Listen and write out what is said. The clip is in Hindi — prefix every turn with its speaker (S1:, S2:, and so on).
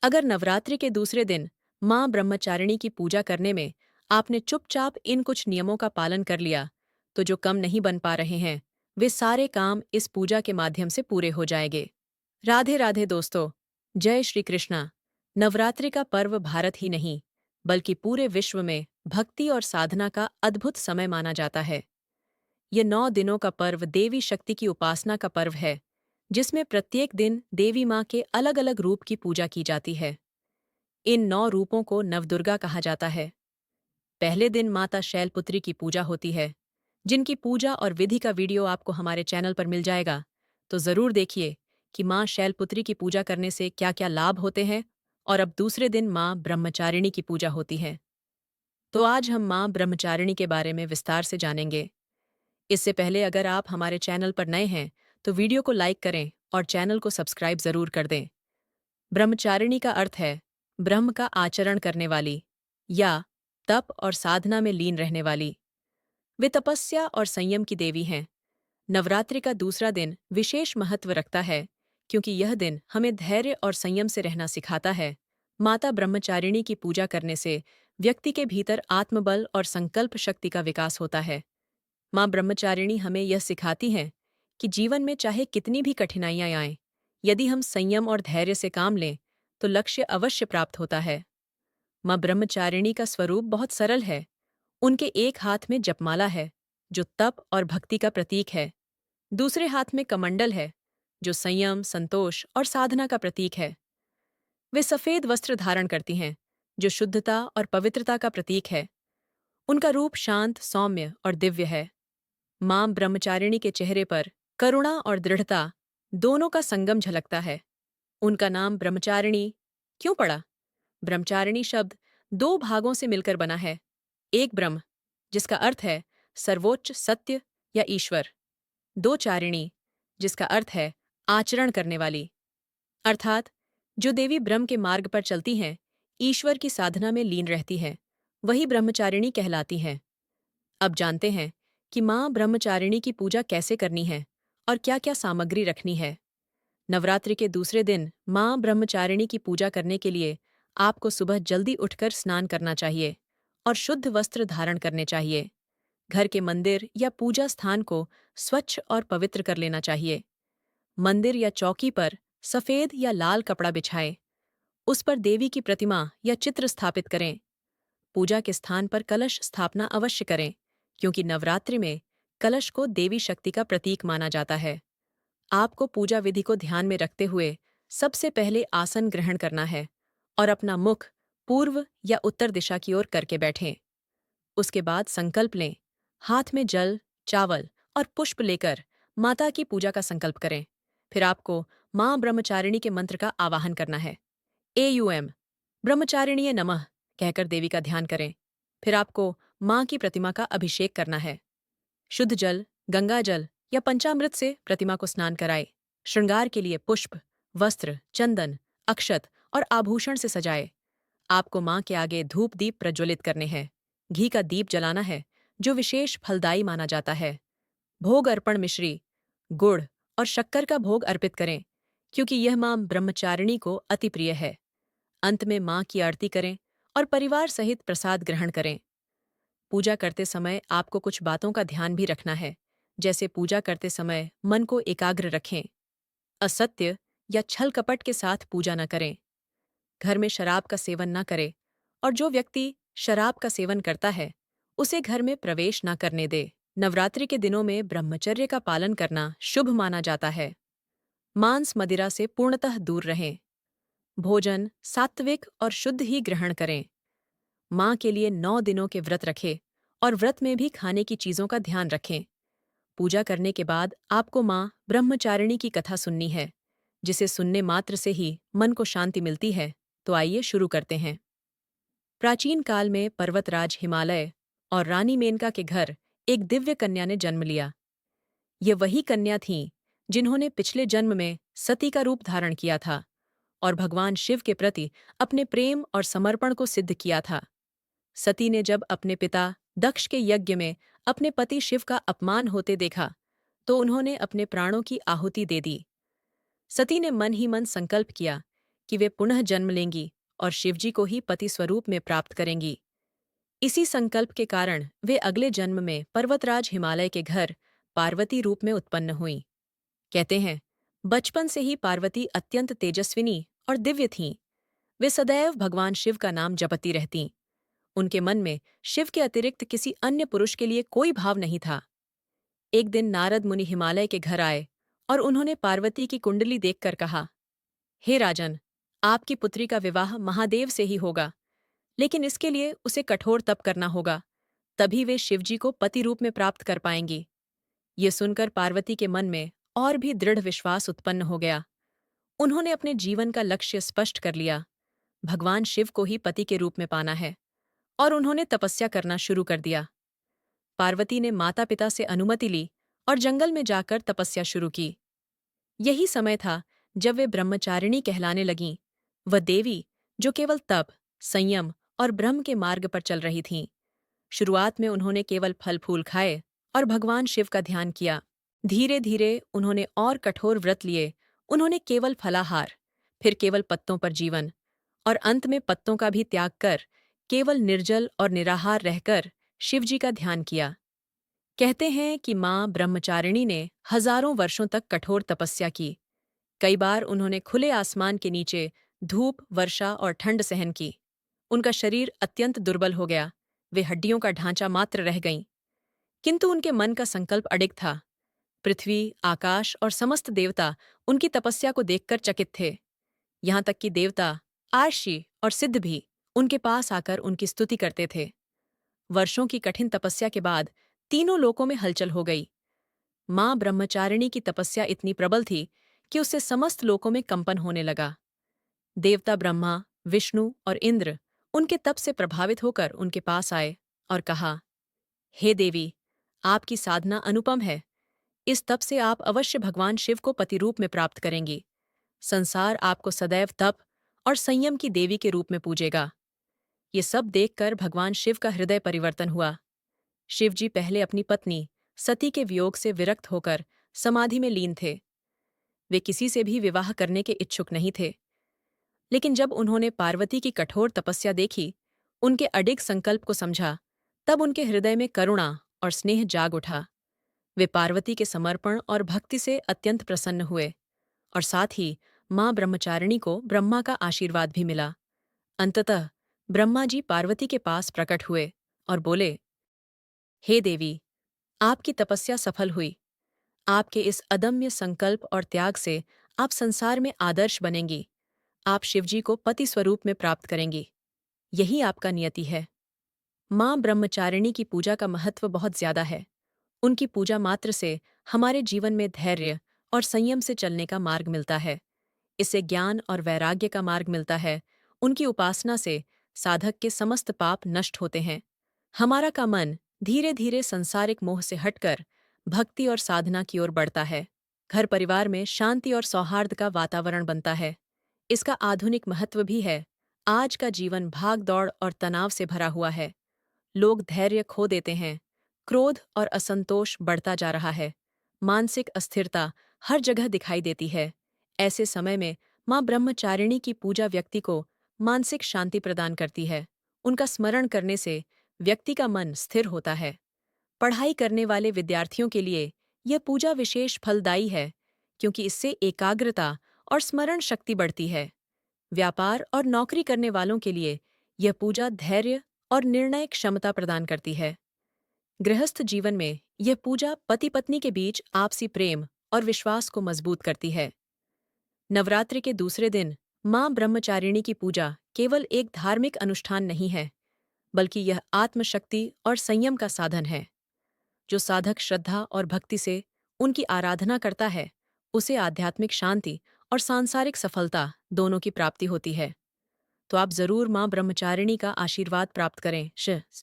S1: अगर नवरात्रि के दूसरे दिन मां ब्रह्मचारिणी की पूजा करने में आपने चुपचाप इन कुछ नियमों का पालन कर लिया, तो जो कम नहीं बन पा रहे हैं, वे सारे काम इस पूजा के माध्यम से पूरे हो जाएंगे। राधे राधे दोस्तों, जय श्री कृष्णा। नवरात्रि का पर्व भारत ही नहीं, बल्कि पूरे विश्व में भक्ति और साधना का अद्भुत समय माना जाता है। ये 9 दिनों का पर्व देवी शक्ति की उपासना का पर्व है, जिसमें प्रत्येक दिन देवी माँ के अलग अलग रूप की पूजा की जाती है। इन 9 रूपों को नवदुर्गा कहा जाता है। पहले दिन माता शैलपुत्री की पूजा होती है, जिनकी पूजा और विधि का वीडियो आपको हमारे चैनल पर मिल जाएगा। तो जरूर देखिए कि मां शैलपुत्री की पूजा करने से क्या क्या लाभ होते हैं। और अब दूसरे दिन मां ब्रह्मचारिणी की पूजा होती है। तो आज हम मां ब्रह्मचारिणी के बारे में विस्तार से जानेंगे। इससे पहले अगर आप हमारे चैनल पर नए हैं तो वीडियो को लाइक करें और चैनल को सब्सक्राइब जरूर कर दें। ब्रह्मचारिणी का अर्थ है ब्रह्म का आचरण करने वाली, या तप और साधना में लीन रहने वाली। वे तपस्या और संयम की देवी हैं। नवरात्रि का दूसरा दिन विशेष महत्व रखता है, क्योंकि यह दिन हमें धैर्य और संयम से रहना सिखाता है। माता ब्रह्मचारिणी की पूजा करने से व्यक्ति के भीतर आत्मबल और संकल्प शक्ति का विकास होता है। मां ब्रह्मचारिणी हमें यह सिखाती हैं कि जीवन में चाहे कितनी भी कठिनाइयां आएं, यदि हम संयम और धैर्य से काम लें तो लक्ष्य अवश्य प्राप्त होता है। मां ब्रह्मचारिणी का स्वरूप बहुत सरल है। उनके एक हाथ में जपमाला है, जो तप और भक्ति का प्रतीक है। दूसरे हाथ में कमंडल है, जो संयम, संतोष और साधना का प्रतीक है। वे सफेद वस्त्र धारण करती हैं, जो शुद्धता और पवित्रता का प्रतीक है। उनका रूप शांत, सौम्य और दिव्य है। मां ब्रह्मचारिणी के चेहरे पर करुणा और दृढ़ता दोनों का संगम झलकता है। उनका नाम ब्रह्मचारिणी क्यों पड़ा? ब्रह्मचारिणी शब्द 2 भागों से मिलकर बना है। एक ब्रह्म, जिसका अर्थ है सर्वोच्च सत्य या ईश्वर। दो चारिणी, जिसका अर्थ है आचरण करने वाली, अर्थात जो देवी ब्रह्म के मार्ग पर चलती हैं, ईश्वर की साधना में लीन रहती हैं, वही ब्रह्मचारिणी कहलाती हैं। अब जानते हैं कि मां ब्रह्मचारिणी की पूजा कैसे करनी है और क्या-क्या सामग्री रखनी है। नवरात्रि के दूसरे दिन मां ब्रह्मचारिणी की पूजा करने के लिए आपको सुबह जल्दी उठकर स्नान करना चाहिए और शुद्ध वस्त्र धारण करने चाहिए। घर के मंदिर या पूजा स्थान को स्वच्छ और पवित्र कर लेना चाहिए। मंदिर या चौकी पर सफेद या लाल कपड़ा बिछाएं। उस पर देवी की प्रतिमा या चित्र स्थापित करें। पूजा के स्थान पर कलश स्थापना अवश्य करें, क्योंकि नवरात्रि में कलश को देवी शक्ति का प्रतीक माना जाता है। आपको पूजा विधि को ध्यान में रखते हुए सबसे पहले आसन ग्रहण करना है और अपना मुख पूर्व या उत्तर दिशा की ओर करके बैठें। उसके बाद संकल्प लें। हाथ में जल, चावल और पुष्प लेकर माता की पूजा का संकल्प करें। फिर आपको मां ब्रह्मचारिणी के मंत्र का आवाहन करना है। AUM ब्रह्मचारिणीय नमः कहकर देवी का ध्यान करें। फिर आपको मां की प्रतिमा का अभिषेक करना है। शुद्ध जल, गंगा जल या पंचामृत से प्रतिमा को स्नान कराए। श्रृंगार के लिए पुष्प, वस्त्र, चंदन, अक्षत और आभूषण से सजाए। आपको मां के आगे धूप दीप प्रज्वलित करने हैं। घी का दीप जलाना है, जो विशेष फलदायी माना जाता है। भोग अर्पण मिश्री, गुड़ और शक्कर का भोग अर्पित करें, क्योंकि यह मां ब्रह्मचारिणी को अति प्रिय है। अंत में मां की आरती करें और परिवार सहित प्रसाद ग्रहण करें। पूजा करते समय आपको कुछ बातों का ध्यान भी रखना है, जैसे पूजा करते समय मन को एकाग्र रखें। असत्य या छल कपट के साथ पूजा न करें। घर में शराब का सेवन न करें, और जो व्यक्ति शराब का सेवन करता है उसे घर में प्रवेश न करने दे। नवरात्रि के दिनों में ब्रह्मचर्य का पालन करना शुभ माना जाता है। मांस मदिरा से पूर्णतः दूर रहें। भोजन सात्विक और शुद्ध ही ग्रहण करें। मां के लिए 9 दिनों के व्रत रखें और व्रत में भी खाने की चीजों का ध्यान रखें। पूजा करने के बाद आपको मां ब्रह्मचारिणी की कथा सुननी है, जिसे सुनने मात्र से ही मन को शांति मिलती है। तो आइए शुरू करते हैं। प्राचीन काल में पर्वतराज हिमालय और रानी मेनका के घर एक दिव्य कन्या ने जन्म लिया। ये वही कन्या थीं जिन्होंने पिछले जन्म में सती का रूप धारण किया था और भगवान शिव के प्रति अपने प्रेम और समर्पण को सिद्ध किया था। सती ने जब अपने पिता दक्ष के यज्ञ में अपने पति शिव का अपमान होते देखा, तो उन्होंने अपने प्राणों की आहुति दे दी। सती ने मन ही मन संकल्प किया कि वे पुनः जन्म लेंगी और शिवजी को ही पति स्वरूप में प्राप्त करेंगी। इसी संकल्प के कारण वे अगले जन्म में पर्वतराज हिमालय के घर पार्वती रूप में उत्पन्न हुईं। कहते हैं, बचपन से ही पार्वती अत्यंत तेजस्विनी और दिव्य थीं। वे सदैव भगवान शिव का नाम जपती रहतीं। उनके मन में शिव के अतिरिक्त किसी अन्य पुरुष के लिए कोई भाव नहीं था। एक दिन नारद मुनि हिमालय के घर आए और उन्होंने पार्वती की कुंडली देखकर कहा, हे राजन, आपकी पुत्री का विवाह महादेव से ही होगा, लेकिन इसके लिए उसे कठोर तप करना होगा, तभी वे शिवजी को पति रूप में प्राप्त कर पाएंगी। ये सुनकर पार्वती के मन में और भी दृढ़ विश्वास उत्पन्न हो गया। उन्होंने अपने जीवन का लक्ष्य स्पष्ट कर लिया, भगवान शिव को ही पति के रूप में पाना है, और उन्होंने तपस्या करना शुरू कर दिया। पार्वती ने माता पिता से अनुमति ली और जंगल में जाकर तपस्या शुरू की। यही समय था जब वे ब्रह्मचारिणी कहलाने लगीं, वह देवी जो केवल तप, संयम और ब्रह्म के मार्ग पर चल रही थीं। शुरुआत में उन्होंने केवल फल फूल खाए और भगवान शिव का ध्यान किया। धीरे धीरे उन्होंने और कठोर व्रत लिए। उन्होंने केवल फलाहार, फिर केवल पत्तों पर जीवन, और अंत में पत्तों का भी त्याग कर केवल निर्जल और निराहार रहकर शिवजी का ध्यान किया। कहते हैं कि मां ब्रह्मचारिणी ने हजारों वर्षों तक कठोर तपस्या की। कई बार उन्होंने खुले आसमान के नीचे धूप, वर्षा और ठंड सहन की। उनका शरीर अत्यंत दुर्बल हो गया, वे हड्डियों का ढांचा मात्र रह गईं। किंतु उनके मन का संकल्प अडिग था। पृथ्वी, आकाश और समस्त देवता उनकी तपस्या को देखकर चकित थे। यहाँ तक कि देवता, आर्षि और सिद्ध भी उनके पास आकर उनकी स्तुति करते थे। वर्षों की कठिन तपस्या के बाद तीनों लोकों में हलचल हो गई। मां ब्रह्मचारिणी की तपस्या इतनी प्रबल थी कि उससे समस्त लोकों में कंपन होने लगा। देवता ब्रह्मा, विष्णु और इंद्र उनके तप से प्रभावित होकर उनके पास आए और कहा, हे देवी, आपकी साधना अनुपम है। इस तप से आप अवश्य भगवान शिव को पति रूप में प्राप्त करेंगी। संसार आपको सदैव तप और संयम की देवी के रूप में पूजेगा। ये सब देखकर भगवान शिव का हृदय परिवर्तन हुआ। शिवजी पहले अपनी पत्नी सती के वियोग से विरक्त होकर समाधि में लीन थे। वे किसी से भी विवाह करने के इच्छुक नहीं थे। लेकिन जब उन्होंने पार्वती की कठोर तपस्या देखी, उनके अडिग संकल्प को समझा, तब उनके हृदय में करुणा और स्नेह जाग उठा। वे पार्वती के समर्पण और भक्ति से अत्यंत प्रसन्न हुए, और साथ ही मां ब्रह्मचारिणी को ब्रह्मा का आशीर्वाद भी मिला। अंततः ब्रह्मा जी पार्वती के पास प्रकट हुए और बोले, हे देवी, आपकी तपस्या सफल हुई। आपके इस अदम्य संकल्प और त्याग से आप संसार में आदर्श बनेंगी। आप शिवजी को पति स्वरूप में प्राप्त करेंगी। यही आपका नियति है। मां ब्रह्मचारिणी की पूजा का महत्व बहुत ज्यादा है। उनकी पूजा मात्र से हमारे जीवन में धैर्य और संयम से चलने का मार्ग मिलता है। इससे ज्ञान और वैराग्य का मार्ग मिलता है। उनकी उपासना से साधक के समस्त पाप नष्ट होते हैं। हमारा का मन धीरे धीरे सांसारिक मोह से हटकर भक्ति और साधना की ओर बढ़ता है। घर परिवार में शांति और सौहार्द का वातावरण बनता है। इसका आधुनिक महत्व भी है। आज का जीवन भाग दौड़ और तनाव से भरा हुआ है। लोग धैर्य खो देते हैं। क्रोध और असंतोष बढ़ता जा रहा है। मानसिक अस्थिरता हर जगह दिखाई देती है। ऐसे समय में मां ब्रह्मचारिणी की पूजा व्यक्ति को मानसिक शांति प्रदान करती है। उनका स्मरण करने से व्यक्ति का मन स्थिर होता है। पढ़ाई करने वाले विद्यार्थियों के लिए यह पूजा विशेष फलदायी है, क्योंकि इससे एकाग्रता और स्मरण शक्ति बढ़ती है। व्यापार और नौकरी करने वालों के लिए यह पूजा धैर्य और निर्णय क्षमता प्रदान करती है। गृहस्थ जीवन में यह पूजा पति पत्नी के बीच आपसी प्रेम और विश्वास को मजबूत करती है। नवरात्रि के दूसरे दिन मां ब्रह्मचारिणी की पूजा केवल एक धार्मिक अनुष्ठान नहीं है, बल्कि यह आत्मशक्ति और संयम का साधन है। जो साधक श्रद्धा और भक्ति से उनकी आराधना करता है, उसे आध्यात्मिक शांति और सांसारिक सफलता दोनों की प्राप्ति होती है। तो आप जरूर मां ब्रह्मचारिणी का आशीर्वाद प्राप्त करें।